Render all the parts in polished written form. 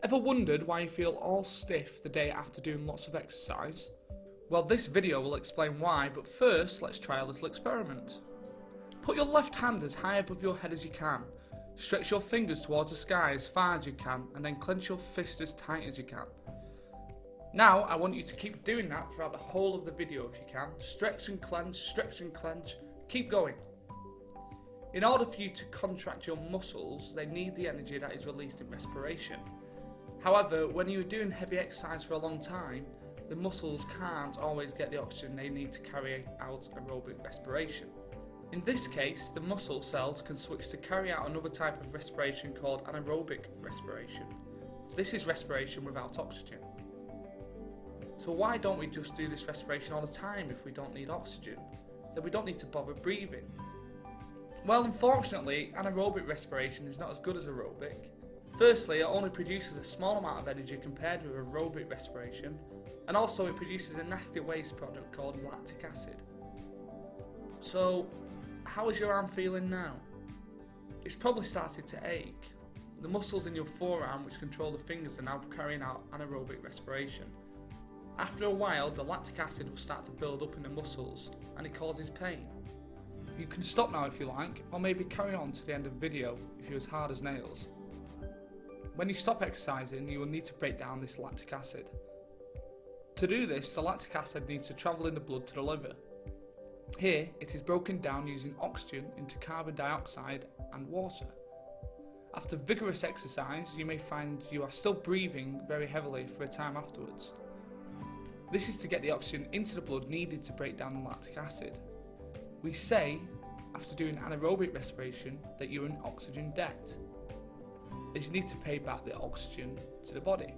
Ever wondered why you feel all stiff the day after doing lots of exercise? Well, this video will explain why, but first let's try a little experiment. Put your left hand as high above your head as you can, stretch your fingers towards the sky as far as you can, and then clench your fist as tight as you can. Now I want you to keep doing that throughout the whole of the video if you can. Stretch and clench, keep going. In order for you to contract your muscles, they need the energy that is released in respiration. However, when you're doing heavy exercise for a long time, the muscles can't always get the oxygen they need to carry out aerobic respiration. In this case, the muscle cells can switch to carry out another type of respiration called anaerobic respiration. This is respiration without oxygen. So why don't we just do this respiration all the time if we don't need oxygen? Then we don't need to bother breathing. Well, unfortunately, anaerobic respiration is not as good as aerobic. Firstly, it only produces a small amount of energy compared with aerobic respiration, and also it produces a nasty waste product called lactic acid. So, how is your arm feeling now? It's probably started to ache. The muscles in your forearm which control the fingers are now carrying out anaerobic respiration. After a while, the lactic acid will start to build up in the muscles and it causes pain. You can stop now if you like, or maybe carry on to the end of the video if you're as hard as nails. When you stop exercising, you will need to break down this lactic acid. To do this, the lactic acid needs to travel in the blood to the liver. Here, it is broken down using oxygen into carbon dioxide and water. After vigorous exercise, you may find you are still breathing very heavily for a time afterwards. This is to get the oxygen into the blood needed to break down the lactic acid. We say, after doing anaerobic respiration, that you're in oxygen debt, as you need to pay back the oxygen to the body.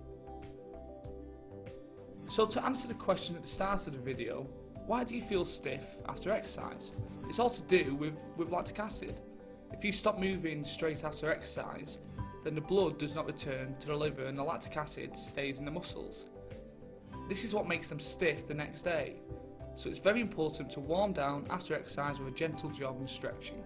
So to answer the question at the start of the video, why do you feel stiff after exercise? It's all to do with lactic acid. If you stop moving straight after exercise, then the blood does not return to the liver and the lactic acid stays in the muscles. This is what makes them stiff the next day. So it's very important to warm down after exercise with a gentle jog and stretching.